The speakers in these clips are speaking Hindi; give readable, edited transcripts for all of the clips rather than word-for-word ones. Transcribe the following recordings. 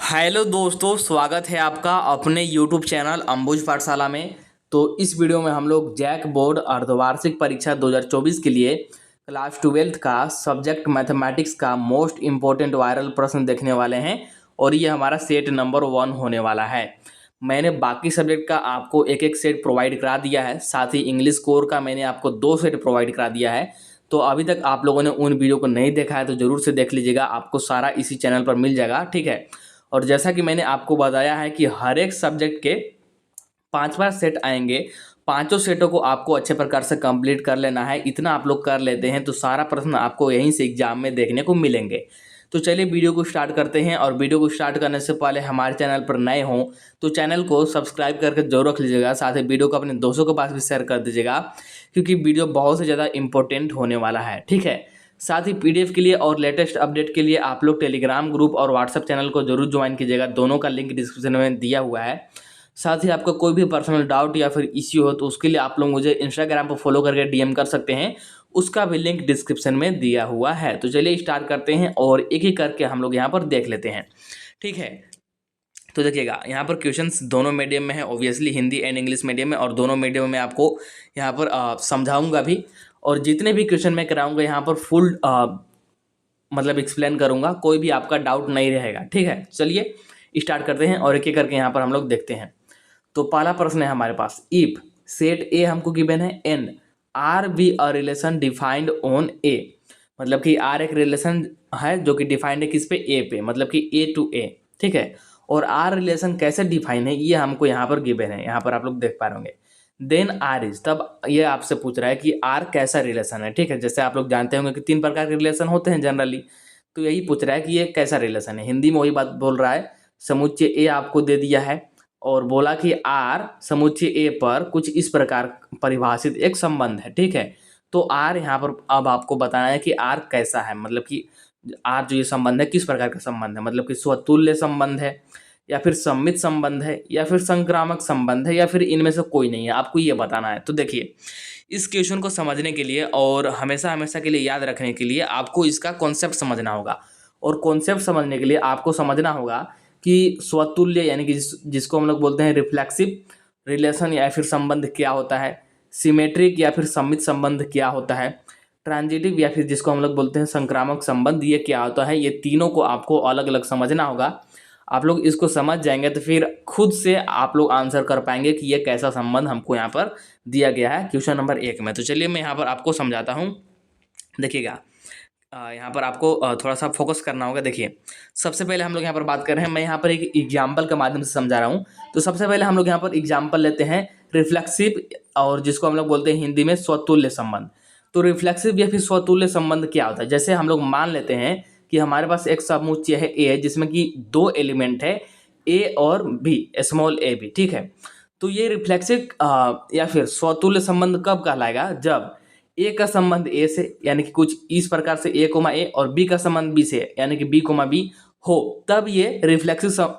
हेलो दोस्तों, स्वागत है आपका अपने यूट्यूब चैनल अंबुज पाठशाला में। तो इस वीडियो में हम लोग जैक बोर्ड अर्धवार्षिक परीक्षा 2024 के लिए क्लास 12th का सब्जेक्ट मैथमेटिक्स का मोस्ट इम्पोर्टेंट वायरल प्रश्न देखने वाले हैं और ये हमारा सेट नंबर 1 होने वाला है। मैंने बाकी सब्जेक्ट का आपको एक एक सेट प्रोवाइड करा दिया है, साथ ही इंग्लिश कोर का मैंने आपको 2 सेट प्रोवाइड करा दिया है। तो अभी तक आप लोगों ने उन वीडियो को नहीं देखा है तो ज़रूर से देख लीजिएगा, आपको सारा इसी चैनल पर मिल जाएगा, ठीक है। और जैसा कि मैंने आपको बताया है कि हर एक सब्जेक्ट के 5 सेट आएंगे, पांचों सेटों को आपको अच्छे प्रकार से कंप्लीट कर लेना है। इतना आप लोग कर लेते हैं तो सारा प्रश्न आपको यहीं से एग्जाम में देखने को मिलेंगे। तो चलिए वीडियो को स्टार्ट करते हैं। और वीडियो को स्टार्ट करने से पहले हमारे चैनल पर नए हों तो चैनल को सब्सक्राइब करके जरूर रख लीजिएगा, साथ ही वीडियो को अपने दोस्तों के पास भी शेयर कर दीजिएगा क्योंकि वीडियो बहुत से ज़्यादा इंपॉर्टेंट होने वाला है, ठीक है। साथ ही पीडीएफ के लिए और लेटेस्ट अपडेट के लिए आप लोग टेलीग्राम ग्रुप और व्हाट्सएप चैनल को जरूर ज्वाइन कीजिएगा, दोनों का लिंक डिस्क्रिप्शन में दिया हुआ है। साथ ही आपका कोई भी पर्सनल डाउट या फिर इश्यू हो तो उसके लिए आप लोग मुझे इंस्टाग्राम पर फॉलो करके डीएम कर सकते हैं, उसका भी लिंक डिस्क्रिप्शन में दिया हुआ है। तो चलिए स्टार्ट करते हैं और एक एक करके हम लोग यहाँ पर देख लेते हैं, ठीक है। तो देखिएगा, यहाँ पर क्वेश्चंस दोनों मीडियम में है, obviously Hindi and English medium में, और दोनों मीडियम में आपको यहाँ पर समझाऊंगा भी। और जितने भी क्वेश्चन मैं कराऊंगा यहाँ पर फुल मतलब एक्सप्लेन करूंगा, कोई भी आपका डाउट नहीं रहेगा, ठीक है। चलिए स्टार्ट करते हैं और एक एक करके यहाँ पर हम लोग देखते हैं। तो पहला प्रश्न है हमारे पास, इफ सेट ए हमको गिवन है and R be a relation defined on A, मतलब कि आर एक रिलेशन है जो कि डिफाइंड है किस पे, ए पे, मतलब कि ए टू ए, ठीक है। और आर रिलेशन कैसे डिफाइन है ये हमको यहाँ पर गिवन है, यहाँ पर आप लोग देख पा रहे होंगे। देन आर इज, तब ये आपसे पूछ रहा है कि आर कैसा रिलेशन है, ठीक है। जैसे आप लोग जानते होंगे कि 3 प्रकार के रिलेशन होते हैं जनरली, तो यही पूछ रहा है कि ये कैसा रिलेशन है। हिंदी में वही बात बोल रहा है, समुच्चय ए आपको दे दिया है और बोला कि आर समुच्चय ए पर कुछ इस प्रकार परिभाषित एक संबंध है, ठीक है। तो आर यहाँ पर अब आपको बताना है कि आर कैसा है, मतलब कि आर जो ये संबंध है किस प्रकार का संबंध है, मतलब कि स्वतुल्य संबंध है या फिर सम्मित संबंध है या फिर संक्रामक संबंध है या फिर इनमें से कोई नहीं है, आपको ये बताना है। तो देखिए, इस क्वेश्चन को समझने के लिए और हमेशा हमेशा के लिए याद रखने के लिए आपको इसका कॉन्सेप्ट समझना होगा। और कॉन्सेप्ट समझने के लिए आपको समझना होगा कि स्वतुल्य यानी कि जिसको हम लोग बोलते हैं रिफ्लेक्सिव रिलेशन या फिर संबंध क्या होता है, सिमेट्रिक या फिर सम्मित संबंध क्या होता है, ट्रांजिटिव या फिर जिसको हम लोग बोलते हैं संक्रामक संबंध ये क्या होता है। ये तीनों को आपको अलग अलग समझना होगा। आप लोग इसको समझ जाएंगे तो फिर खुद से आप लोग आंसर कर पाएंगे कि ये कैसा संबंध हमको यहाँ पर दिया गया है क्वेश्चन नंबर 1 में। तो चलिए मैं यहाँ पर आपको समझाता हूँ। देखिएगा, यहाँ पर आपको थोड़ा सा फोकस करना होगा। देखिए, सबसे पहले हम लोग यहाँ पर बात कर रहे हैं, मैं यहाँ पर एक एग्जाम्पल के माध्यम से समझा रहा हूँ। तो सबसे पहले हम लोग यहाँ पर एग्जाम्पल लेते हैं रिफ्लेक्सिव, और जिसको हम लोग बोलते हैं हिंदी में स्वतुल्य संबंध। तो रिफ्लेक्सिव या फिर स्वतुल्य संबंध क्या होता है, जैसे हम लोग मान लेते हैं कि हमारे पास एक समुच्चय है ए जिसमें कि 2 एलिमेंट है ए और बी, स्मॉल ए बी, ठीक है। तो ये रिफ्लेक्सिव या फिर स्वतुल्य संबंध कब कहलाएगा, जब ए का संबंध ए से यानी कि कुछ इस प्रकार से ए कोमा ए और बी का संबंध बी से यानी कि बी कोमा बी हो, तब ये रिफ्लेक्सिव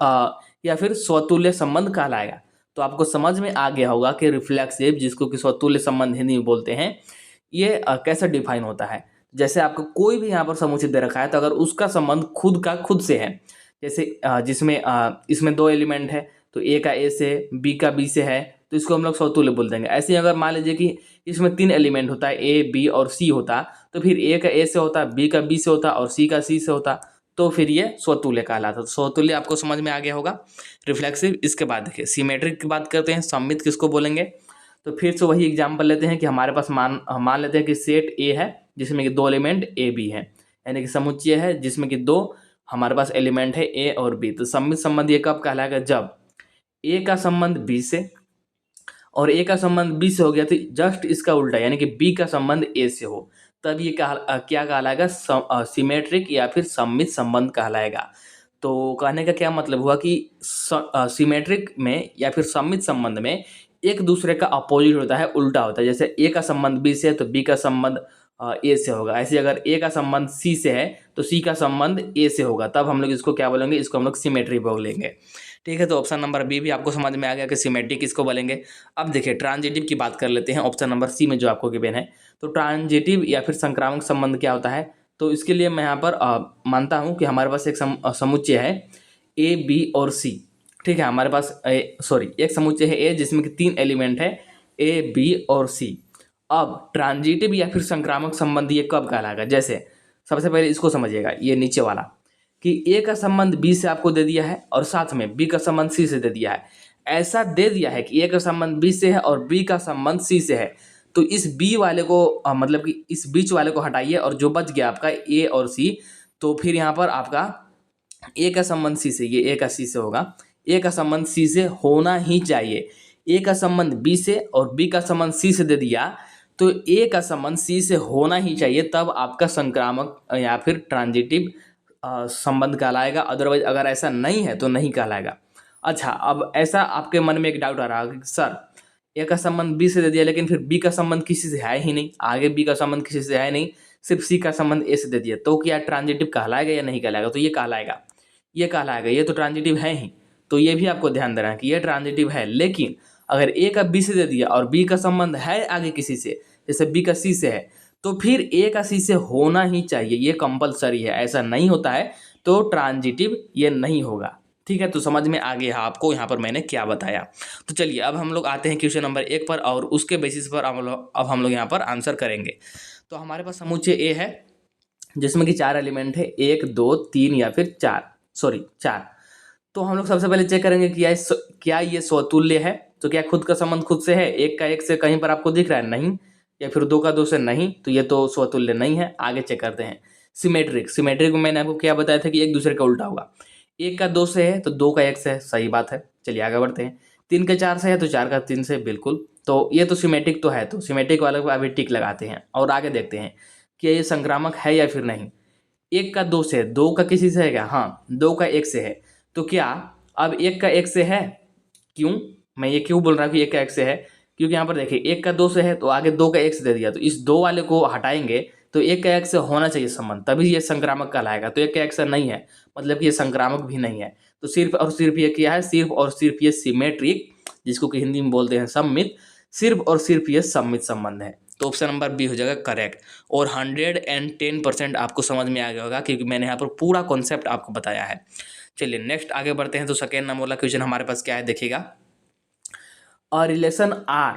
या फिर स्वतुल्य संबंध कहलाएगा। तो आपको समझ में आ गया होगा कि रिफ्लेक्सिव, जिसको कि स्वतुल्य संबंध हिंदी में बोलते हैं, ये कैसे डिफाइन होता है। जैसे आपको कोई भी यहाँ पर समुच्चय दे रखा है तो अगर उसका संबंध खुद का खुद से है, जैसे जिसमें इसमें 2 एलिमेंट है तो ए का ए से, बी का बी से है, तो इसको हम लोग स्वतुल्य बोल देंगे। ऐसे ही अगर मान लीजिए कि इसमें 3 एलिमेंट होता है, ए बी और सी होता, तो फिर ए का ए से होता, बी का बी से होता और सी का सी से होता, तो फिर ये स्वतुल्य कहलाता। तो स्वतुल्य आपको समझ में आ गया होगा रिफ्लेक्सिव। इसके बाद देखिए सिमेट्रिक की बात करते हैं, सम्मित किसको बोलेंगे। तो फिर से वही एग्जाम्पल लेते हैं कि हमारे पास मान लेते हैं कि सेट ए है जिसमें कि 2 एलिमेंट ए बी है, यानी कि समुच्चय है जिसमें कि 2 हमारे पास एलिमेंट है ए और बी। तो सम्मित संबंध ये कब कहलाएगा, जब ए का संबंध बी से और ए का संबंध बी से हो गया तो जस्ट इसका उल्टा यानी कि बी का संबंध ए से हो, तब ये क्या कहलाएगा, सिमेट्रिक या फिर सम्मित संबंध कहलाएगा। तो कहने का क्या मतलब हुआ कि सिमेट्रिक में या फिर सम्मित संबंध में एक दूसरे का अपोजिट होता है, उल्टा होता है। जैसे ए का संबंध बी से है तो बी का संबंध ए से होगा, ऐसे अगर ए का संबंध सी से है तो सी का संबंध ए से होगा, तब हम लोग इसको क्या बोलेंगे, इसको हम लोग सिमेट्री बोलेंगे, ठीक है। तो ऑप्शन नंबर बी भी आपको समझ में आ गया कि सिमेट्रिक किसको बोलेंगे। अब देखिए ट्रांजिटिव की बात कर लेते हैं, ऑप्शन नंबर सी में जो आपको गिवन है। तो ट्रांजिटिव या फिर संक्रामक संबंध क्या होता है, तो इसके लिए मैं यहाँ पर मानता हूँ कि हमारे पास एक समुच्चय है ए बी और सी, ठीक है। हमारे पास एक समुच्चय है ए जिसमें कि 3 एलिमेंट है ए बी और सी। अब ट्रांजिटिव या फिर संक्रामक संबंध ये कब कहलाएगा? जैसे सबसे पहले इसको समझिएगा, ये नीचे वाला कि ए का संबंध बी से आपको दे दिया है और साथ में बी का संबंध सी से दे दिया है। ऐसा दे दिया है कि ए का संबंध बी से है और बी का संबंध सी से है, तो इस बी वाले को मतलब कि इस बीच वाले को हटाइए और जो बच गया आपका ए और सी, तो फिर यहाँ पर आपका ए का संबंध सी से, ये ए का सी से होगा, ए का संबंध सी से होना ही चाहिए। ए का संबंध बी से और बी का संबंध सी से दे दिया, तो ए का संबंध सी से होना ही चाहिए, तब आपका संक्रामक या फिर ट्रांजिटिव संबंध कहलाएगा। अदरवाइज अगर ऐसा नहीं है तो नहीं कहलाएगा। अच्छा, अब ऐसा आपके मन में एक डाउट आ रहा है कि सर ए का संबंध बी से दे दिया लेकिन फिर बी का संबंध किसी से है ही नहीं, आगे बी का संबंध किसी से है नहीं, सिर्फ सी का संबंध ए से दे दिया, तो क्या ट्रांजिटिव कहलाएगा या नहीं कहलाएगा? तो ये कहलाएगा, ये कहलाएगा, ये तो ट्रांजिटिव है ही। तो ये भी आपको ध्यान देना है कि ये ट्रांजिटिव है। लेकिन अगर ए का बी से दे दिया और बी का संबंध है आगे किसी से, जैसे बी का सी से है, तो फिर ए का सी से होना ही चाहिए, ये कंपलसरी है। ऐसा नहीं होता है तो ट्रांजिटिव ये नहीं होगा, ठीक है। तो समझ में आ गया आपको यहाँ पर मैंने क्या बताया। तो चलिए अब हम लोग आते हैं क्वेश्चन नंबर 1 पर और उसके बेसिस पर अब हम लोग यहाँ पर आंसर करेंगे। तो हमारे पास समुच्चय ए है जिसमें कि 4 एलिमेंट है, 1 2 3 या फिर 4। तो हम लोग सबसे पहले चेक करेंगे कि क्या ये स्वतुल्य है। तो क्या खुद का संबंध खुद से है, एक का एक से कहीं पर आपको दिख रहा है? नहीं। या फिर दो का दो से? नहीं। तो ये तो स्वतुल्य नहीं है। आगे चेक करते हैं सिमेट्रिक में मैंने आपको क्या बताया था कि एक दूसरे का उल्टा होगा। एक का दो से है तो दो का एक से है, सही बात है। चलिए आगे बढ़ते हैं। 3 का 4 से है तो 4 का 3 से, बिल्कुल। तो ये तो सिमेट्रिक तो है, तो सिमेट्रिक वाले को अभी टिक लगाते हैं और आगे देखते हैं कि ये संक्रामक है या फिर नहीं। 1 का 2 से, 2 का किसी से है क्या? हाँ, 2 का 1 से है। तो क्या अब 1 का 1 से है? क्यों मैं ये क्यों बोल रहा हूँ कि 1 का 1 से है? क्योंकि यहाँ पर देखिए 1 का 2 से है तो आगे 2 का 1 से दे दिया, तो इस 2 वाले को हटाएंगे तो 1 का 1 से होना चाहिए संबंध, तभी ये संक्रामक कहलाएगा। तो 1 का 1 से नहीं है, मतलब कि ये संक्रामक भी नहीं है। तो सिर्फ और सिर्फ ये क्या है? सिर्फ और सिर्फ ये सिमेट्रिक, जिसको कि हिंदी में बोलते हैं सममित, सिर्फ और सिर्फ ये सममित संबंध है। तो ऑप्शन नंबर बी हो जाएगा करेक्ट। और 110% आपको समझ में आ गया होगा क्योंकि मैंने यहाँ पर पूरा कॉन्सेप्ट आपको बताया है। चलिए नेक्स्ट आगे बढ़ते हैं। तो सेकेंड नंबर वाला क्वेश्चन हमारे पास क्या है, देखिएगा। A relation R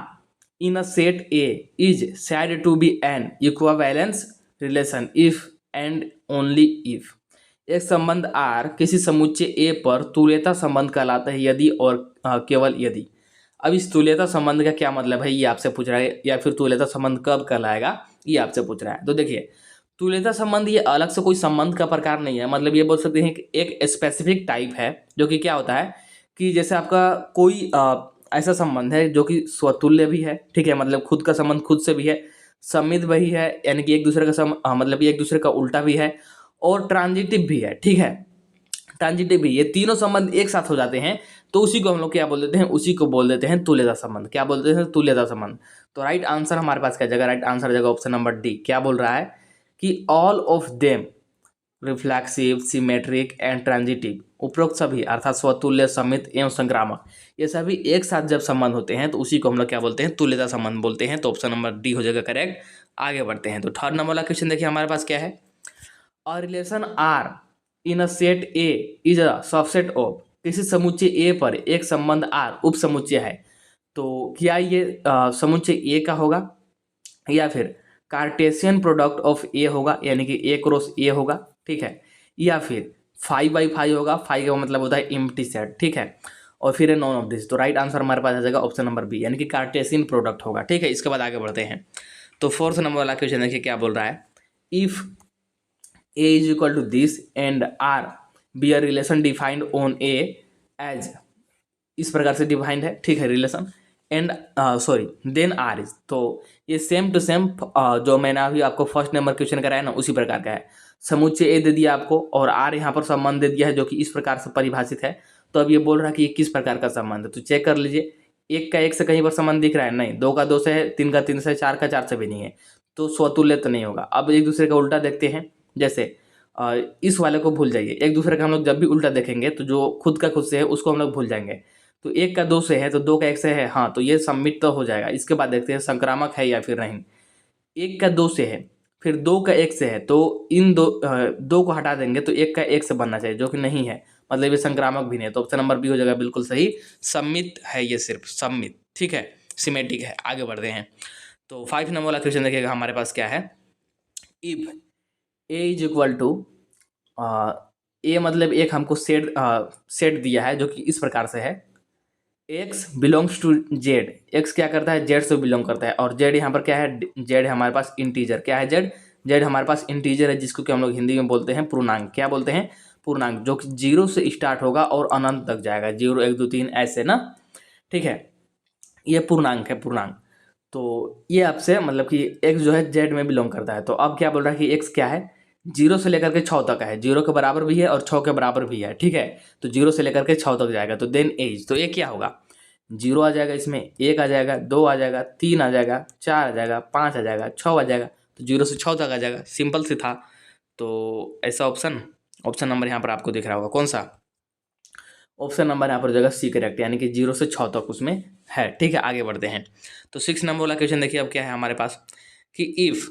in a set A is said to be an equivalence relation if and only if. एक संबंध आर किसी समुच्चय ए पर तुल्यता संबंध कहलाता है यदि और केवल यदि। अब इस तुल्यता संबंध का क्या मतलब है ये आपसे पूछ रहा है, या फिर तुल्यता संबंध कब कहलाएगा ये आपसे पूछ रहा है। तो देखिए तुल्यता संबंध ये अलग से कोई संबंध का प्रकार नहीं है, मतलब ये बोल सकते हैं कि एक स्पेसिफिक टाइप है जो कि क्या होता है कि जैसे आपका कोई ऐसा संबंध है जो कि स्वतुल्य भी है, ठीक है, मतलब खुद का संबंध खुद से भी है, सममित भी है, यानी कि एक दूसरे का मतलब एक दूसरे का उल्टा भी है, और ट्रांजिटिव भी है, ठीक है। ट्रांजिटिव भी, ये तीनों संबंध एक साथ हो जाते हैं तो उसी को हम लोग क्या बोल देते हैं? उसी को बोल देते हैं तुल्यता संबंध। क्या बोलते हैं? तुल्यता संबंध। तो राइट आंसर हमारे पास क्या जगह? राइट आंसर जगह ऑप्शन नंबर डी। क्या बोल रहा है कि all of them reflexive, symmetric and transitive, उपरोक्त सभी अर्थात स्वतुल्य, सममित एवं संक्रामक, ये सभी एक साथ जब संबंध होते हैं तो उसी को हम लोग क्या बोलते हैं? तुल्यता संबंध बोलते हैं। तो ऑप्शन नंबर डी हो जाएगा करेक्ट। आगे बढ़ते हैं। तो थर्ड नंबर वाला क्वेश्चन देखिए हमारे पास क्या है। A relation R in a set A is a subset of, किसी समुच्चय ए पर एक संबंध आर उप समुच्चय है, तो क्या ये समुच्चय ए का होगा या फिर कार्टेशियन प्रोडक्ट ऑफ ए होगा, यानी कि ए क्रॉस ए होगा, ठीक है, या फिर 5/5 होगा। 5 का मतलब होता है एम्प्टी सेट, ठीक है, और फिर नॉन ऑफ दिस। तो राइट आंसर हमारे पास आ जाएगा ऑप्शन नंबर बी, यानी कि कार्टेशियन प्रोडक्ट होगा, ठीक है। इसके बाद आगे बढ़ते हैं। तो फोर्थ नंबर वाला क्वेश्चन देखिए क्या बोल रहा है। If A is equal to this and R be a relation defined on A as, इस प्रकार से डिफाइंड है, ठीक है, relation, and then R is, तो ये सेम टू सेम जो मैंने अभी आपको फर्स्ट नंबर क्वेश्चन कराया ना उसी प्रकार का है। समुच्चय ए दे दिया आपको और आर यहाँ पर संबंध दे दिया है जो कि इस प्रकार से परिभाषित है। तो अब ये बोल रहा है कि ये किस प्रकार का संबंध है, तो चेक कर लीजिए। 1 का 1 से कहीं पर संबंध दिख रहा है? नहीं। 2 का 2 से है, 3 का 3 से, 4 का 4 से भी नहीं है, तो स्वतुल्य तो नहीं होगा। अब एक दूसरे का उल्टा देखते हैं। जैसे इस वाले को भूल जाइए, एक दूसरे का हम लोग जब भी उल्टा देखेंगे तो जो खुद का खुद से है उसको हम लोग भूल जाएंगे। तो 1 का 2 से है तो 2 का 1 से है, हाँ, तो ये सम्मित तो हो जाएगा। इसके बाद देखते हैं संक्रामक है या फिर नहीं। 1 का 2 से है, फिर 2 का 1 से है, तो इन दो को हटा देंगे तो 1 का 1 से बनना चाहिए, जो कि नहीं है, मतलब ये संक्रामक भी नहीं है। तो ऑप्शन नंबर बी हो जाएगा बिल्कुल सही। सम्मित है ये, सिर्फ सम्मित, ठीक है, सिमेटिक है। आगे बढ़ते हैं। तो 5 नंबर वाला क्वेश्चन देखिएगा हमारे पास क्या है। If A is equal to, A मतलब एक हमको सेट दिया है जो कि इस प्रकार से है, x belongs to z. X क्या करता है, जेड से बिलोंग करता है। और जेड यहाँ पर क्या है, जेड हमारे पास इंटीजर। क्या है जेड, जेड हमारे पास इंटीजर है, जिसको कि हम लोग हिंदी में बोलते हैं पूर्णांक। क्या बोलते हैं, पूर्णांक, जो कि 0 से स्टार्ट होगा और अनंत तक जाएगा, 0 1 2 3 ऐसे ना, ठीक है। ये पूर्णांक है, पूर्णांक। तो ये आपसे मतलब कि एक्स जो है जेड में बिलोंग करता है। तो अब क्या बोल रहा है कि एक्स क्या है, 0 से लेकर के 6 तक है, 0 के बराबर भी है और 6 के बराबर भी है, ठीक है। तो 0 से लेकर के 6 तक जाएगा। तो देन एज, तो ये क्या होगा, 0 आ जाएगा, इसमें 1 आ जाएगा, 2 आ जाएगा, 3 आ जाएगा, 4 आ जाएगा, 5 आ जाएगा, 6 आ जाएगा। तो 0 से 6 तक आ जाएगा, सिंपल सी था। तो ऐसा ऑप्शन, ऑप्शन नंबर यहाँ पर आपको दिख रहा होगा कौन सा, ऑप्शन नंबर यहाँ पर हो जाएगा सी करेक्ट, यानी कि 0 से 6 तक उसमें है, ठीक है। आगे बढ़ते हैं। तो 6 नंबर वाला क्वेश्चन देखिए अब क्या है हमारे पास कि if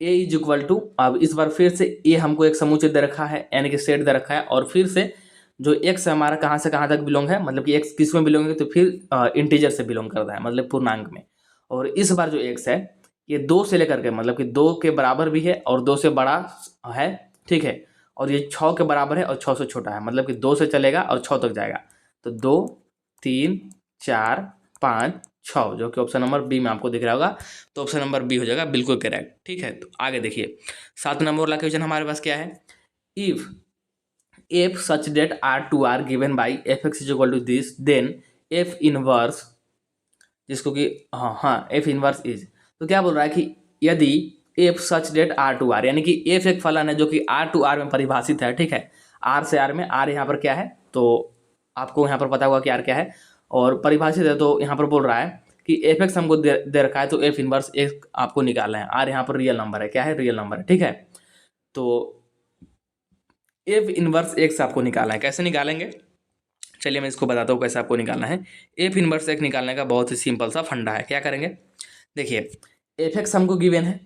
A is equal to, अब इस बार फिर से ए हमको एक समुच्चय दे रखा है, यानी कि सेट दे रखा है। और फिर से जो एक्स हमारा कहाँ से कहाँ तक बिलोंग है, मतलब कि एक्स किस में बिलोंग है, तो फिर इंटीजर से बिलोंग करता है, मतलब पूर्णांक में। और इस बार जो एक्स है ये 2 से लेकर के, मतलब कि 2 के बराबर भी है और 2 से बड़ा है, ठीक है। और ये 6 के बराबर है और 6 से छोटा है, मतलब कि 2 से चलेगा और 6 तक जाएगा। तो 2 3 4 5 6, जो कि ऑप्शन नंबर बी में आपको दिख रहा होगा। तो ऑप्शन नंबर बी हो जाएगा बिल्कुल करेक्ट, ठीक है। तो आगे देखिए 7 नंबर वाला क्वेश्चन हमारे पास क्या है। If f such that R to R given by f x is equal to this, then f inverse, जिसको कि हाँ एफ इनवर्स इज, तो क्या बोल रहा है कि यदि f such that R to R, यानी कि एफ एक फलन है जो कि आर टू आर में परिभाषित है, ठीक है। आर से आर में, आर यहाँ पर क्या है, तो आपको यहाँ पर पता होगा कि आर क्या है और परिभाषित है। तो यहाँ पर बोल रहा है कि एफ एक्स हमको दे रखा है, तो एफ इनवर्स एक आपको निकालना है। आर यहाँ पर रियल नंबर है, क्या है, रियल नंबर है, ठीक है। तो एफ इनवर्स एक्स आपको निकालना है, कैसे निकालेंगे, चलिए मैं इसको बताता हूँ कैसे आपको निकालना है। एफ इनवर्स एक्स निकालने का बहुत ही सिंपल सा फंडा है। क्या करेंगे, देखिए एफ एक्स हमको गिवन है,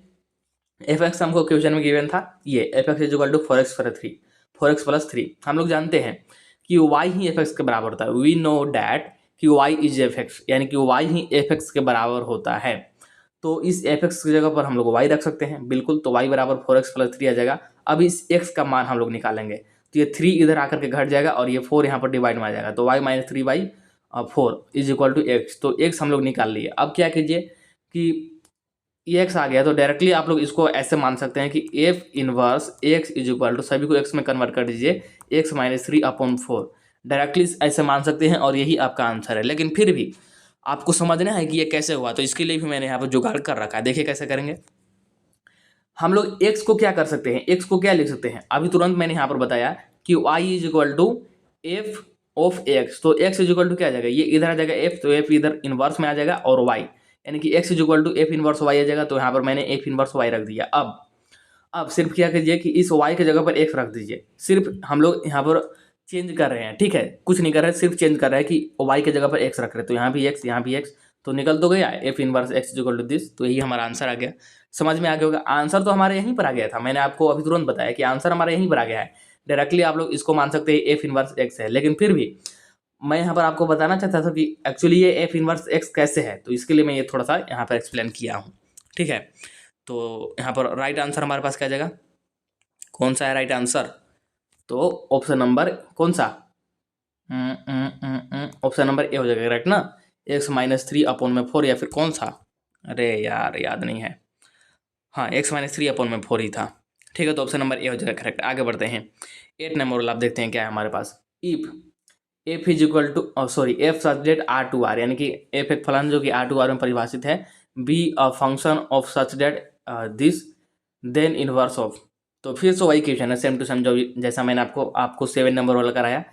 एफ एक्स हमको क्वेश्चन में गिवन था, ये f x is equal to 4x plus 3, 4x plus 3। हम लोग जानते हैं कि y ही एफ एक्स के बराबर होता है। वी नो डैट कि y इज एफ एक्स, यानी कि y ही एफ एक्स के बराबर होता है। तो इस एफ एक्स की जगह पर हम लोग y रख सकते हैं, बिल्कुल। तो y बराबर 4x प्लस 3 आ जाएगा। अब इस x का मान हम लोग निकालेंगे, तो ये 3 इधर आकर के घट जाएगा और ये 4 यहाँ पर डिवाइड में आ जाएगा। तो y minus 3/4 is equal to x. तो x हम लोग निकाल लिए। अब क्या कीजिए कि ये एक्स आ गया, तो डायरेक्टली आप लोग इसको ऐसे मान सकते हैं कि f inverse x is equal to, सभी को एक्स में कन्वर्ट कर दीजिए, एक्स माइनस 3/4, डायरेक्टली ऐसे मान सकते हैं और यही आपका आंसर है। लेकिन फिर भी आपको समझना है कि ये कैसे हुआ, तो इसके लिए भी मैंने यहाँ पर जुगाड़ कर रखा है। देखिए कैसे करेंगे। हम लोग एक्स को क्या कर सकते हैं, एक्स को क्या लिख सकते हैं, अभी तुरंत मैंने यहाँ पर बताया कि y is equal to f of x. तो एक्स इज इक्वल टू क्या आ जाएगा, ये इधर आ जाएगा एफ, तो एफ इधर इनवर्स में आ जाएगा और वाई, यानी कि x is equal to f inverse y आ जाएगा। तो यहाँ पर मैंने एफ इनवर्स वाई रख दिया। अब सिर्फ क्या कीजिए कि इस वाई की जगह पर एक्स रख दीजिए। सिर्फ हम लोग यहाँ पर चेंज कर रहे हैं, ठीक है, कुछ नहीं कर रहे हैं, सिर्फ चेंज कर रहे हैं कि वाई की जगह पर एक्स रख रहे हैं। तो यहाँ भी एक्स, यहाँ भी एक्स, तो निकल तो गया f inverse x is equal to this. तो यही हमारा आंसर आ गया। समझ में आ गया होगा। आंसर तो हमारे यहीं पर आ गया था, मैंने आपको अभी तुरंत बताया कि आंसर हमारे यहीं पर आ गया है। डायरेक्टली आप लोग इसको मान सकते हैं एफ इनवर्स एक्स है। लेकिन फिर भी मैं यहाँ पर आपको बताना चाहता था कि एक्चुअली ये एफ इनवर्स एक्स कैसे है, तो इसके लिए मैं ये थोड़ा सा यहाँ पर एक्सप्लेन किया हूँ, ठीक है। तो यहाँ पर राइट आंसर हमारे पास क्या आ जाएगा, कौन सा है राइट आंसर, तो ऑप्शन नंबर कौन सा, ऑप्शन नंबर ए हो जाएगा करेक्ट ना, एक्स माइनस 3/4, या फिर कौन सा, अरे यार याद नहीं है, हाँ एक्स माइनस 3/4 ही था, ठीक है। तो ऑप्शन नंबर ए हो जाएगा करेक्ट। आगे बढ़ते हैं 8 नंबर वाला, आप देखते हैं क्या है हमारे पास। If f is equal to sorry f such that R to R, यानी कि एफ एक फलन जो कि आर टू आर में परिभाषित है, be a function of such that this, then inverse of. तो फिर से वही क्वेश्चन है, सेम टू सेम, जो जैसा मैंने आपको 7 नंबर वाला कराया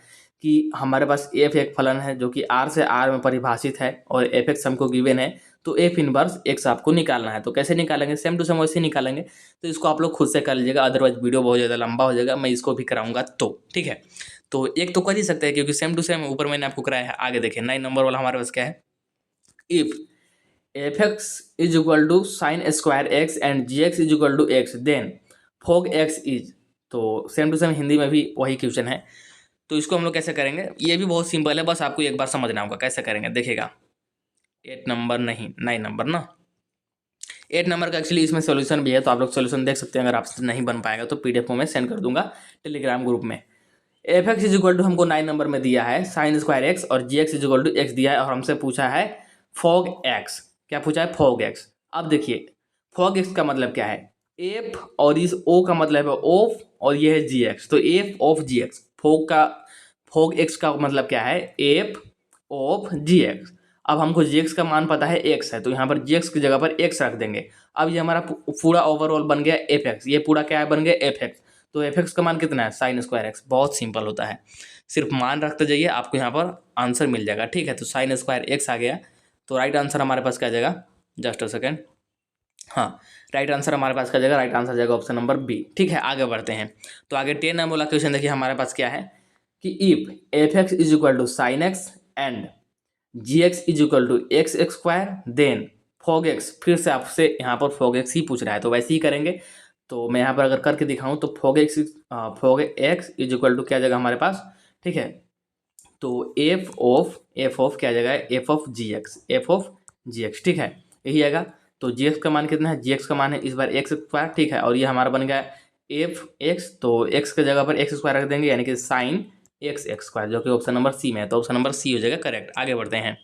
कि हमारे पास एफ एक फलन है जो कि आर से आर में परिभाषित है और एफ एक्स हमको गिवन है। तो एफ इनवर्स एक्स आपको निकालना है। तो कैसे निकालेंगे, सेम टू सेम वैसे निकालेंगे। तो इसको आप लोग खुद से कर लीजिएगा, अदरवाइज वीडियो बहुत ज़्यादा लंबा हो जाएगा, मैं इसको भी कराऊंगा तो, ठीक है। तो एक तो कर ही सकते हैं क्योंकि सेम टू सेम ऊपर मैंने आपको कराया है। आगे देखें 9 नंबर वाला हमारे पास क्या है। If f x is equal to sine square x and g x is equal to x, then fog x is, तो सेम टू सेम हिंदी में भी वही क्वेश्चन है। तो इसको हम लोग कैसे करेंगे, ये भी बहुत सिंपल है, बस आपको एक बार समझना होगा कैसे करेंगे। देखिएगा 8 नंबर नहीं 9 नंबर ना, 8 नंबर का एक्चुअली इसमें सोल्यूशन भी है, तो आप लोग सोल्यूशन देख सकते हैं। अगर आपसे नहीं बन पाएगा तो PDF में सेंड कर दूंगा टेलीग्राम ग्रुप में। F x is equal to हमको 9 नंबर में दिया है साइन स्क्वायर एक्स, और g x is equal to x दिया है, और हमसे पूछा है फॉग एक्स। क्या पूछा है? Fog x. अब देखिए फॉग एक्स का मतलब क्या है, एफ और इस ओ का मतलब है ऑफ, और ये है जी एक्स, तो f of g x. Fog x का मतलब क्या है, एफ ऑफ जी एक्स। अब हमको जी एक्स का मान पता है एक्स है, तो यहाँ पर जी एक्स की जगह पर एक्स रख देंगे। अब ये हमारा पूरा ओवरऑल बन गया एफ एक्स, ये पूरा क्या है बन गया एफ एक्स। तो एफ एक्स का मान कितना है, साइन स्क्वायर एक्स। बहुत सिंपल होता है, सिर्फ मान रखते जाइए, आपको यहाँ पर आंसर मिल जाएगा। ठीक है, तो साइन स्क्वायर एक्स आ गया, तो राइट आंसर हमारे पास क्या आ जाएगा, जस्ट अ सेकेंड, हाँ राइट आंसर हमारे पास क्या जाएगा, राइट आंसर जाएगा ऑप्शन नंबर बी। ठीक है, आगे बढ़ते हैं। तो आगे 10 नंबर वाला क्वेश्चन देखिए हमारे पास क्या है कि if f x is equal to sine x and g x is equal to x square then fog x. फिर से आपसे यहाँ पर फॉग एक्स ही पूछ रहा है, तो वैसे ही करेंगे। तो मैं यहाँ पर अगर करके दिखाऊं तो fog x is equal to क्या जाएगा हमारे पास, ठीक है, तो एफ ऑफ क्या जाएगा, एफ ऑफ जी एक्स। ठीक है, यही आएगा। तो जी एक्स का मान कितना है, जी एक्स का मान है इस बार एक्स स्क्वायर। ठीक है, और ये हमारा बन गया एफ एक्स, तो एक्स के जगह पर एक्स स्क्वायर रख देंगे, यानी कि साइन एक्स स्क्वायर, जो कि ऑप्शन नंबर सी में है। तो ऑप्शन नंबर सी हो जाएगा करेक्ट। आगे बढ़ते हैं।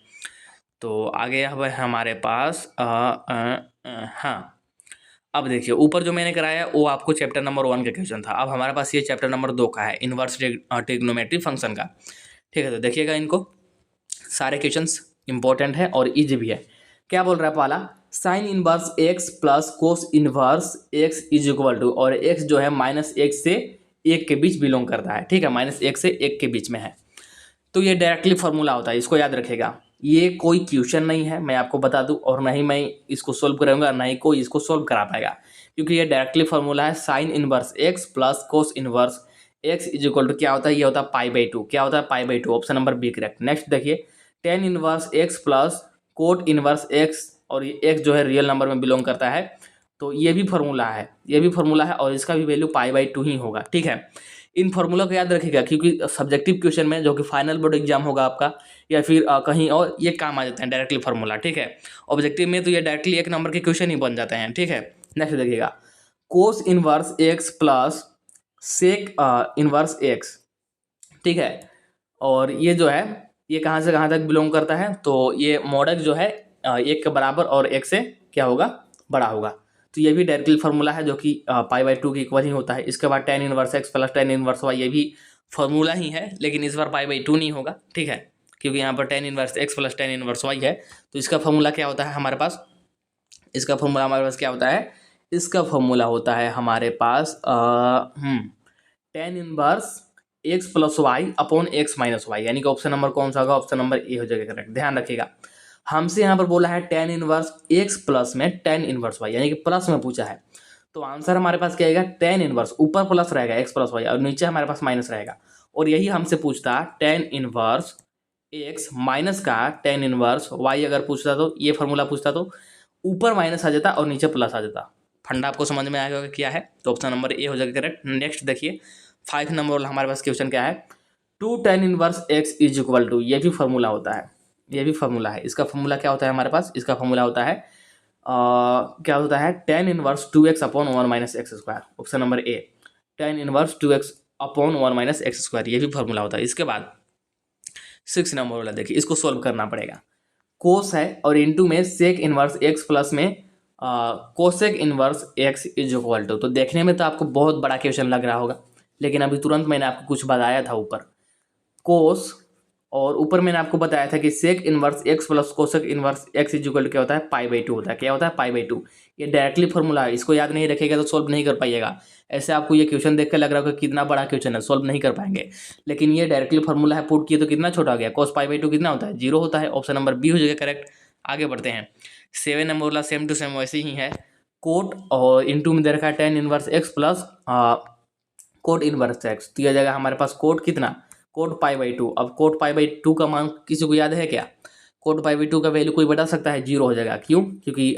तो आगे अब है हमारे पास हाँ, अब देखिए ऊपर जो मैंने कराया वो आपको चैप्टर नंबर 1 का क्वेश्चन था। अब हमारे पास ये चैप्टर नंबर 2 का है, इनवर्स ट्रिग्नोमेट्री फंक्शन का। ठीक है, तो देखिएगा इनको, सारे क्वेश्चंस इंपॉर्टेंट है और इजी भी है। क्या बोल रहा है पहला, sine inverse x plus cos inverse x is equal to, और एक्स जो है -1 से 1 के बीच बिलोंग करता है। ठीक है, -1 से 1 के बीच में है, तो ये डायरेक्टली फॉर्मूला होता है, इसको याद रखेगा। ये कोई क्वेश्चन नहीं है, मैं आपको बता दूं, और ना ही मैं इसको सोल्व करूंगा, ना ही कोई इसको सोल्व करा पाएगा, क्योंकि ये डायरेक्टली फॉर्मूला है। Sine inverse x plus cos inverse x is equal to क्या होता है, ये होता है π/2। क्या होता है, π/2। Option number B correct. Next देखिए, tan inverse x plus cot inverse x, और ये एक्स जो है रियल नंबर में बिलोंग करता है, तो ये भी फॉर्मूला है, ये भी फॉर्मूला है, और इसका भी वैल्यू π/2 ही होगा। ठीक है, इन फॉर्मूला को याद रखिएगा, क्योंकि सब्जेक्टिव क्वेश्चन में जो कि फाइनल बोर्ड एग्जाम होगा आपका, या फिर कहीं और, ये काम आ जाते हैं डायरेक्टली फॉर्मूला। ठीक है, ऑब्जेक्टिव में तो ये डायरेक्टली 1 नंबर के क्वेश्चन ही बन जाते हैं। ठीक है, नेक्स्ट देखिएगा, cos inverse x plus sec inverse x. ठीक है, और ये जो है ये कहाँ से कहाँ तक बिलोंग करता है, तो ये मॉडक जो है 1 के बराबर और 1 से क्या होगा, बड़ा होगा। तो ये भी डायरेक्टली फार्मूला है, जो कि π/2 के इक्वल ही होता है। इसके बाद tan inverse x plus tan inverse y, ये भी फार्मूला ही है, लेकिन इस बार π/2 नहीं होगा। ठीक है, क्योंकि यहाँ पर tan inverse x plus tan inverse y है, तो इसका फार्मूला क्या होता है हमारे पास, इसका फार्मूला हमारे पास क्या होता है, इसका फार्मूला होता है हमारे पास tan inverse x plus y upon x minus y, यानी कि ऑप्शन नंबर कौन सा होगा, ऑप्शन नंबर ए हो जाएगा करेक्ट। ध्यान रखिएगा, हमसे यहाँ पर बोला है टेन इनवर्स एक्स प्लस में टेन इनवर्स वाई, यानी कि प्लस में पूछा है, तो आंसर हमारे पास क्या आएगा, टेन इनवर्स, ऊपर प्लस रहेगा एक्स प्लस वाई, और नीचे हमारे पास माइनस रहेगा। और यही हमसे पूछता टेन इनवर्स एक्स माइनस का टेन इनवर्स वाई, अगर पूछता तो ये फॉर्मूला पूछता तो ऊपर माइनस आ जाता और नीचे प्लस आ जाता। फंडा आपको समझ में आएगा क्या है, तो ऑप्शन नंबर ए हो जाएगा करेक्ट। नेक्स्ट देखिए 5 नंबर वाला हमारे पास क्वेश्चन क्या है, two tan inverse x is equal to, ये भी फॉर्मूला होता है, ये भी फॉर्मूला है। इसका फॉर्मूला क्या होता है हमारे पास, इसका फॉर्मूला होता है क्या होता है, tan inverse 2x upon 1 minus x square. Option number A, tan inverse 2x upon 1 minus x square, ये भी फॉर्मूला होता है। इसके बाद 6 नंबर वाला देखिए, इसको सोल्व करना पड़ेगा। कोस है और इनटू में सेक इनवर्स एक्स प्लस में cosec inverse x is equal to. तो देखने में तो आपको बहुत बड़ा क्वेश्चन लग रहा होगा, लेकिन अभी तुरंत मैंने आपको कुछ बताया था ऊपर, कोस, और ऊपर मैंने आपको बताया था कि sec inverse x plus cosec inverse x is equal to क्या होता है, π/2 होता है। क्या होता है, π/2। ये डायरेक्टली फॉर्मूला है, इसको याद नहीं रखेगा तो सोल्व नहीं कर पाइएगा। ऐसे आपको ये क्वेश्चन देख कर लग रहा होगा कितना बड़ा क्वेश्चन है, सोल्व नहीं कर पाएंगे, लेकिन ये डायरेक्टली फॉर्मूला है, पुट किए तो कितना छोटा हो गया, कोस π/2 कितना होता है, 0 होता है। ऑप्शन नंबर बी हो जाएगा करेक्ट। आगे बढ़ते हैं, 7 नंबर वाला सेम टू सेम वैसे ही है, कोट और इनटू में दे रखा है tan inverse x plus cot inverse x, तो यह जाएगा हमारे पास कोट कितना, कोट π/2। अब कोट π/2 का मान किसी को याद है क्या, कोट π/2 का वैल्यू कोई बता सकता है, 0 हो जाएगा। क्यों, क्योंकि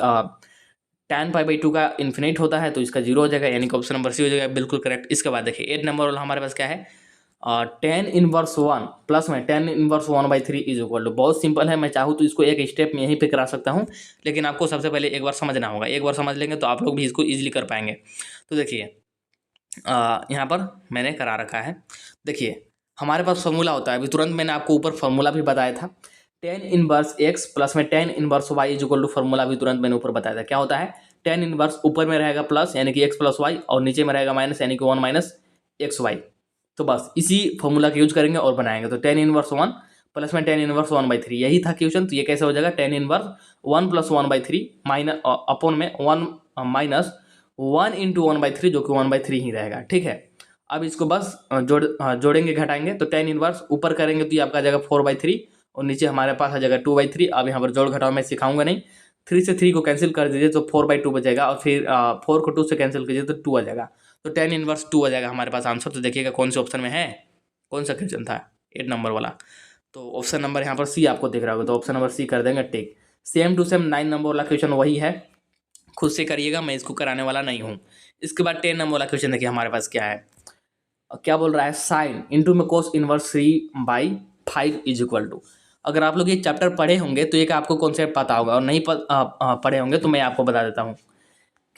tan π/2 का इन्फिनिट होता है, तो इसका 0 हो जाएगा, यानी कि ऑप्शन नंबर सी हो जाएगा बिल्कुल करेक्ट। इसके बाद देखिए 8 नंबर वाला हमारे पास क्या है, टेन इनवर्स वन प्लस में tan inverse 1/3 is equal to, बहुत सिंपल है, मैं चाहूँ तो इसको एक स्टेप में यहीं पे करा सकता हूँ, लेकिन आपको सबसे पहले एक बार समझना होगा, एक बार समझ लेंगे तो आप लोग भी इसको ईजिली कर पाएंगे। तो देखिए यहाँ पर मैंने करा रखा है, देखिए हमारे पास फॉर्मूला होता है, अभी तुरंत मैंने आपको ऊपर फॉर्मूला भी बताया था, टेन इनवर्स एक्स प्लस में tan inverse y is equal to, formula भी तुरंत मैंने ऊपर बताया था। क्या होता है, टेन इनवर्स ऊपर में रहेगा प्लस यानी कि एक्स प्लस वाई, और नीचे में रहेगा माइनस यानी कि 1 माइनस एक्स वाई। तो बस इसी फॉर्मूला का यूज करेंगे और बनाएंगे। तो टेन इनवर्स 1 प्लस में टेन इनवर्स 1/3, यही था क्वेश्चन। तो ये कैसे हो जाएगा, tan inverse 1 plus 1/3 minus upon में 1 माइनस 1 इंटू 1/3 जो कि 1/3 ही रहेगा। ठीक है, अब इसको बस जोड़ेंगे घटाएंगे। तो टेन इनवर्स ऊपर करेंगे तो ये आपका आ जाएगा 4/3 और नीचे हमारे पास आ जाएगा 2/3। अब यहाँ पर जोड़ घटाओ मैं सिखाऊंगा नहीं, 3 से 3 को कैंसिल कर दीजिए तो 4/2 बचेगा, और फिर 4 को 2 से कैंसिल कीजिए तो 2 आ जाएगा। तो टेन इनवर्स 2 आ जाएगा हमारे पास आंसर। तो देखिएगा कौन से ऑप्शन में है, कौन सा क्वेश्चन था, 8 नंबर वाला। तो ऑप्शन नंबर यहाँ पर सी आपको दिख रहा होगा, तो ऑप्शन नंबर सी कर देंगे टिक। सेम टू सेम 9 नंबर वाला क्वेश्चन वही है, खुद से करिएगा, मैं इसको कराने वाला नहीं हूँ। इसके बाद 10 नंबर वाला क्वेश्चन देखिए हमारे पास क्या है, क्या बोल रहा है, साइन इंटू में cos inverse 3/5 is equal to. अगर आप लोग ये चैप्टर पढ़े होंगे तो ये का आपको कॉन्सेप्ट पता होगा, और नहीं पढ़े होंगे तो मैं आपको बता देता हूँ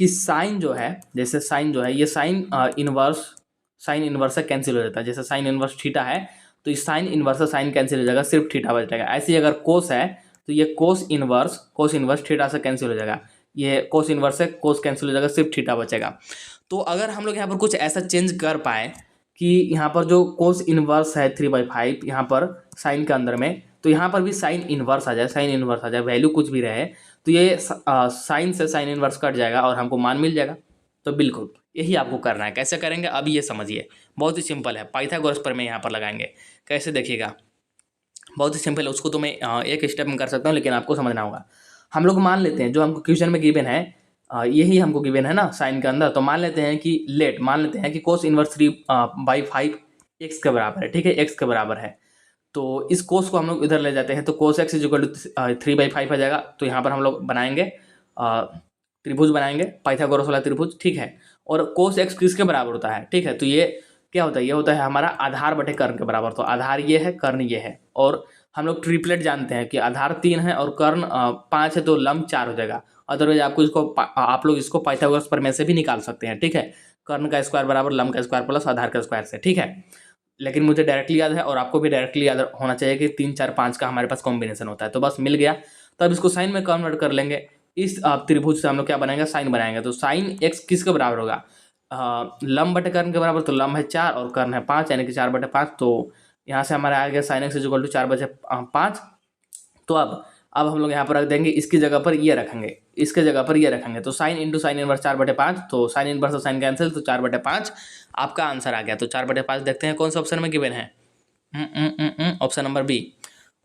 कि साइन जो है, जैसे साइन जो है ये साइन इनवर्स से कैंसिल हो जाता है। जैसे साइन इनवर्स थीटा है तो इस साइन इनवर्स से साइन कैंसिल हो जाएगा, सिर्फ थीटा बच जाएगा। ऐसे ही अगर कोस है तो ये कोस इनवर्स थीटा से कैंसिल हो जाएगा, ये कोस इनवर्स से कोस कैंसिल हो जाएगा, सिर्फ थीटा बचेगा। तो अगर हम लोग यहाँ पर कुछ ऐसा चेंज कर पाए कि यहाँ पर जो कोस इनवर्स है 3/5 यहाँ पर साइन के अंदर में, तो यहाँ पर भी साइन इनवर्स आ जाए, वैल्यू कुछ भी रहे तो ये साइन से साइन इनवर्स कट जाएगा और हमको मान मिल जाएगा। तो बिल्कुल यही आपको करना है। कैसे करेंगे अभी ये समझिए, बहुत ही सिंपल है, पाइथागोरस पर मैं यहाँ पर लगाएंगे। कैसे देखिएगा, बहुत ही सिंपल है, उसको तो मैं एक स्टेप में कर सकता हूँ लेकिन आपको समझना होगा। हम लोग मान लेते हैं जो हमको क्वेश्चन में गिवन है, यही हमको गिवन है ना साइन के अंदर, तो मान लेते हैं कि कोस इनवर्स 3/5 एक्स के बराबर है। ठीक है, एक्स के बराबर है, तो इस कोस को हम लोग इधर ले जाते हैं, तो cos x is equal to 3/5 आ जाएगा। तो यहाँ पर हम लोग बनाएंगे त्रिभुज बनाएंगे, पाइथागोरस वाला त्रिभुज। ठीक है, और कोस एक्स किसके बराबर होता है, ठीक है, तो ये क्या होता है, ये होता है हमारा आधार बटे कर्ण के बराबर। तो आधार ये है, कर्ण ये है, और हम लोग ट्रिपलेट जानते हैं कि आधार 3 है और कर्ण 5 है, तो लंब 4 हो जाएगा। अदरवाइज आप लोग इसको पाइथागोरस प्रमेय से भी निकाल सकते हैं। ठीक है, कर्ण का स्क्वायर बराबर लंब का स्क्वायर प्लस आधार का स्क्वायर से। ठीक है, लेकिन मुझे डायरेक्टली याद है और आपको भी डायरेक्टली याद होना चाहिए कि 3 4 5 का हमारे पास कॉम्बिनेशन होता है। तो बस मिल गया, तो अब इसको साइन में कन्वर्ट कर लेंगे। इस त्रिभुज से हम लोग क्या बनाएंगे, साइन बनाएंगे। तो साइन एक्स किसके बराबर होगा, लंब बटे कर्ण के बराबर। तो लंब है 4 और कर्ण है 5 यानी कि 4/5। तो यहाँ से हमारा आ गया sine x is equal to 4/5। तो अब हम लोग यहाँ पर रख देंगे, इसकी जगह पर ये रखेंगे, इसके जगह पर ये रखेंगे। तो साइन इंटू साइन इनवर्स 4/5, तो साइन इनवर्स और साइन कैंसिल, तो 4/5 आपका आंसर आ गया। तो 4/5 देखते हैं कौन सा ऑप्शन में गिवन है, option number B.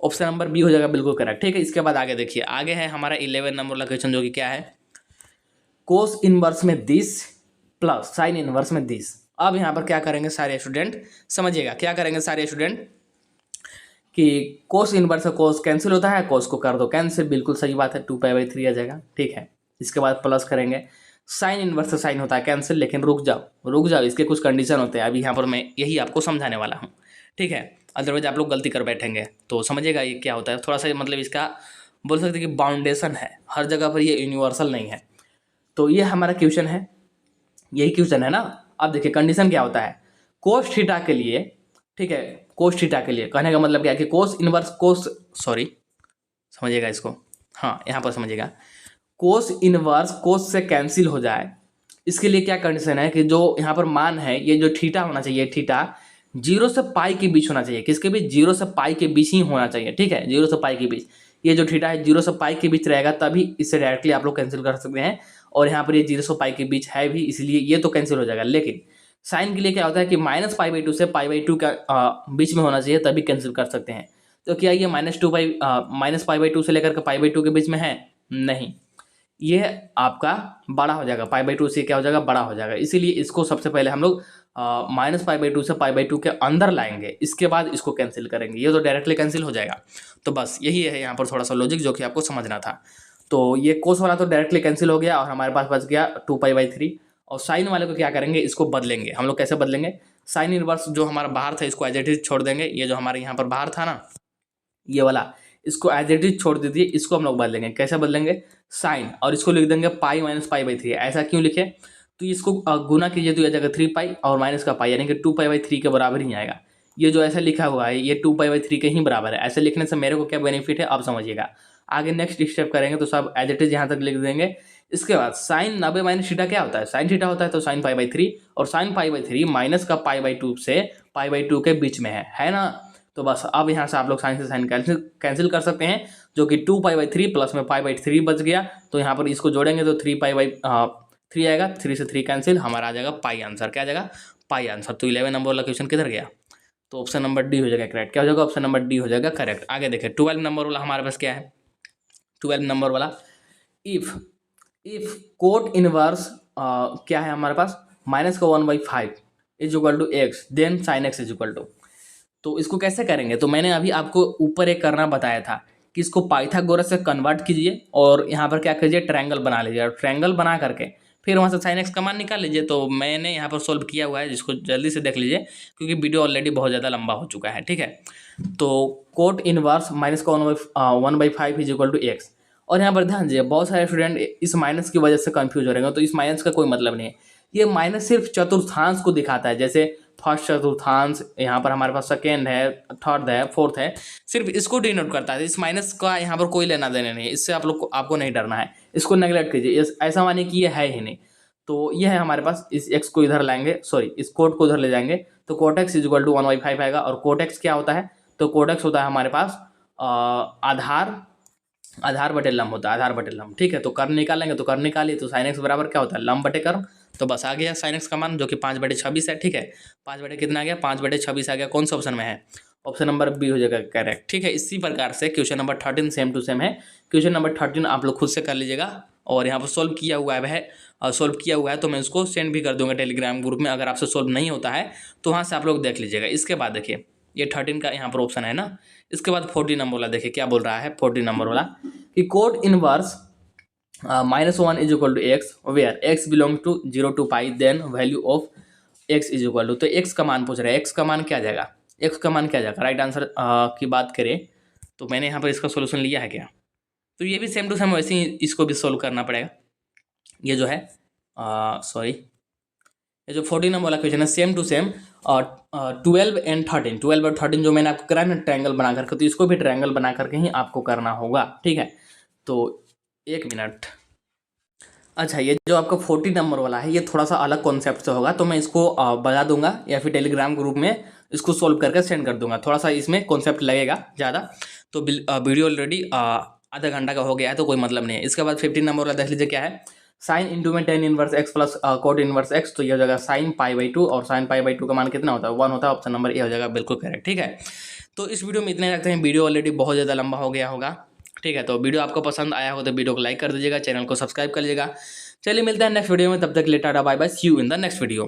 Option number B हो जाएगा बिल्कुल करेक्ट। ठीक है, इसके बाद आगे देखिए, आगे है हमारा 11 नंबर वाला क्वेश्चन, जो कि क्या है, कोस इनवर्स में 10 प्लस साइन इनवर्स में 10। अब यहाँ पर क्या करेंगे सारे स्टूडेंट, समझिएगा क्या करेंगे सारे स्टूडेंट, कि कोस इनवर्स से कोस कैंसिल होता है, कोस को कर दो कैंसिल, बिल्कुल सही बात है, 2π/3 आ जाएगा। ठीक है, इसके बाद प्लस करेंगे, साइन इनवर्स से साइन होता है कैंसिल, लेकिन रुक जाओ, इसके कुछ कंडीशन होते हैं, अभी यहाँ पर मैं यही आपको समझाने वाला हूँ। ठीक है, अदरवाइज आप लोग गलती कर बैठेंगे। तो समझिएगा ये क्या होता है, थोड़ा सा मतलब इसका बोल सकते हैं कि बाउंडेशन है, हर जगह पर ये यूनिवर्सल नहीं है। तो ये हमारा क्वेश्चन है, यही क्वेश्चन है ना। अब देखिए कंडीशन क्या होता है, कोस थीटा के लिए, ठीक है, कोस थीटा के लिए कहने का मतलब क्या है कि समझिएगा इसको, हाँ यहाँ पर समझिएगा, कोस इनवर्स कोस से कैंसिल हो जाए, इसके लिए क्या कंडीशन है कि जो यहाँ पर मान है, ये जो थीटा होना चाहिए, थीटा 0 से पाई के बीच होना चाहिए, किसके बीच, 0 से पाई के बीच ही होना चाहिए। ठीक है, 0 से पाई के बीच, ये जो थीटा है 0 से पाई के बीच रहेगा, तभी इससे डायरेक्टली आप लोग कैंसिल कर सकते हैं। और यहाँ पर ये 0 से पाई के बीच है भी, इसलिए ये तो कैंसिल हो जाएगा। लेकिन साइन के लिए क्या होता है कि -π/2 से π/2 का बीच में होना चाहिए, तभी कैंसिल कर सकते हैं। तो क्या ये -π/2 से लेकर के π/2 के बीच में है, नहीं, ये आपका बड़ा हो जाएगा, π/2 से क्या हो जाएगा, बड़ा हो जाएगा। इसीलिए इसको सबसे पहले हम लोग -π/2 से π/2 के अंदर लाएंगे, इसके बाद इसको कैंसिल करेंगे, ये तो डायरेक्टली कैंसिल हो जाएगा। तो बस यही है यहाँ पर थोड़ा सा लॉजिक जो कि आपको समझना था। तो ये कोस वाला तो डायरेक्टली कैंसिल हो गया और हमारे पास बच गया 2π/3। और साइन वाले को क्या करेंगे, इसको बदलेंगे हम लोग। कैसे बदलेंगे, साइन इनवर्स जो हमारा बाहर था इसको एज इट इज छोड़ देंगे, ये जो हमारे यहाँ पर बाहर था ना ये वाला, इसको एज इट इज छोड़ दीजिए, इसको हम लोग बदलेंगे। कैसे बदलेंगे, साइन और इसको लिख देंगे पाई माइनस पाई बाई 3। ऐसा क्यों लिखे, तो इसको गुना कीजिए तो यह जगह 3 पाई और माइनस का पाई यानी कि 2 पाई बाई 3 के बराबर ही आएगा। ये जो ऐसा लिखा हुआ है ये 2 पाई बाई 3 के ही बराबर है। ऐसे लिखने से मेरे को क्या बेनिफिट है आप समझिएगा। आगे नेक्स्ट स्टेप करेंगे तो सब एज इट इज यहाँ तक लिख देंगे। इसके बाद साइन 90 माइनस थीटा क्या होता है, साइन थीटा होता है, तो साइन पाई बाई 3 और साइन पाई बाई 3 माइनस का पाई बाई 2 से पाई बाई 2 के बीच में है ना। तो बस अब यहाँ से आप लोग साइन से साइन कैंसिल कर सकते हैं, जो कि 2 पाई बाई 3 प्लस में पाई बाई 3 बच गया। तो यहाँ पर इसको जोड़ेंगे तो 3 पाई बाई 3 आएगा, 3 से 3 कैंसिल, हमारा आ जाएगा पाई आंसर। क्या आ जाएगा, पाई आंसर। तो 11 नंबर वाला क्वेश्चन किधर गया, तो ऑप्शन नंबर डी हो जाएगा करेक्ट। क्या हो जाएगा, ऑप्शन नंबर डी हो जाएगा करेक्ट। आगे देखें 12 नंबर वाला हमारे पास क्या है, 12 नंबर वाला इफ कोट इनवर्स क्या है हमारे पास, माइनस का 1/5 is equal to x then sine x is equal to. तो इसको कैसे करेंगे, तो मैंने अभी आपको ऊपर एक करना बताया था कि इसको पाइथागोरस से कन्वर्ट कीजिए और यहाँ पर क्या कीजिए ट्रायंगल बना लीजिए, और ट्रायंगल बना करके फिर वहाँ से साइन एक्स का मान निकाल लीजिए। तो मैंने यहाँ पर सोल्व किया हुआ है, जिसको जल्दी से देख लीजिए क्योंकि वीडियो ऑलरेडी बहुत ज़्यादा लंबा हो चुका है, ठीक है। तो कोट इनवर्स माइनस का 1/5 इज इक्वल टू एक्स। और यहाँ पर ध्यान दीजिए बहुत सारे स्टूडेंट इस माइनस की वजह से कंफ्यूज हो रहे हैं, तो इस माइनस का कोई मतलब नहीं है। ये माइनस सिर्फ चतुर्थांश को दिखाता है, जैसे फर्स्ट चतुर्थांश, यहाँ पर हमारे पास सेकेंड है, थर्ड है, फोर्थ है, सिर्फ इसको डिनोट करता है। इस माइनस का यहाँ पर कोई लेना देना नहीं है, इससे आप लोग को आपको नहीं डरना है, इसको नेगलेक्ट कीजिए, ऐसा मानिए कि ये है ही नहीं। तो ये है हमारे पास, इस एक्स को इधर लाएंगे, सॉरी इस कोट को उधर ले जाएंगे तो cot x is equal to 1/5 आएगा। और कोट एक्स क्या होता है, तो कोट एक्स होता है हमारे पास आधार बटे लंब होता है, आधार बटे लंब, ठीक है। तो कर्म निकालेंगे तो कर्म निकालिए, तो साइन एक्स बराबर क्या होता है, लंब बटे कर्म। तो बस आ गया साइन एक्स का मान जो कि 5/26 है, ठीक है। 5 बटे कितना आ गया, 5/26 आ गया। कौन सा ऑप्शन में है, ऑप्शन नंबर बी हो जाएगा करेक्ट, ठीक है। इसी प्रकार से question number 13 same to same है। क्वेश्चन नंबर 13 आप लोग खुद से कर लीजिएगा और यहाँ पर सोल्व किया हुआ है, तो मैं उसको सेंड भी कर दूंगा टेलीग्राम ग्रुप में। अगर आपसे सोल्व नहीं होता है तो वहाँ से आप लोग देख लीजिएगा। इसके बाद देखिए ये 13 का यहाँ पर ऑप्शन है ना। इसके बाद 14 नंबर वाला देखिए क्या बोल रहा है, 14 नंबर वाला कि cot inverse -1 is equal to x where x belong to 0 to pi then value of x is equal to. तो एक्स का मान पूछ रहा है, एक्स का मान क्या जाएगा, एक्स का मान क्या जाएगा। राइट आंसर की बात करें तो मैंने यहाँ पर इसका सोल्यूशन लिया है क्या, तो ये भी सेम टू सेम वैसे ही इसको भी सोल्व करना पड़ेगा। ये जो है सॉरी ये जो 14 नंबर वाला क्वेश्चन है सेम टू सेम 12 एंड 13, 12 और 13 जो मैंने आपको कराया ना ट्रायंगल बना करके, तो इसको भी ट्रायंगल बना करके ही आपको करना होगा, ठीक है। तो एक मिनट, अच्छा ये जो आपका 40 नंबर वाला है ये थोड़ा सा अलग कॉन्सेप्ट से होगा, तो मैं इसको बता दूंगा या फिर टेलीग्राम ग्रुप में इसको सोल्व करके सेंड कर दूंगा। थोड़ा सा इसमें कॉन्सेप्ट लगेगा ज़्यादा, तो वीडियो ऑलरेडी आधा घंटा का हो गया है तो कोई मतलब नहीं है। इसके बाद 15 नंबर वाला देख लीजिए क्या है, साइन इंटू में tan inverse x plus cot inverse x. तो ये हो जाएगा साइन पाई बाई 2 और साइन पाई बाई 2 का मान कितना होता है, 1 होता है। ऑप्शन नंबर ए हो जाएगा बिल्कुल करेक्ट, ठीक है। तो इस वीडियो में इतने रखते हैं, वीडियो ऑलरेडी बहुत ज़्यादा लंबा हो गया होगा, ठीक है। तो वीडियो आपको पसंद आया हो तो वीडियो को लाइक कर दीजिएगा, चैनल को सब्सक्राइब कर लीजिएगा। चलिए मिलते हैं नेक्स्ट वीडियो में, तब तक के लिए tata bye bye, see you in the next video.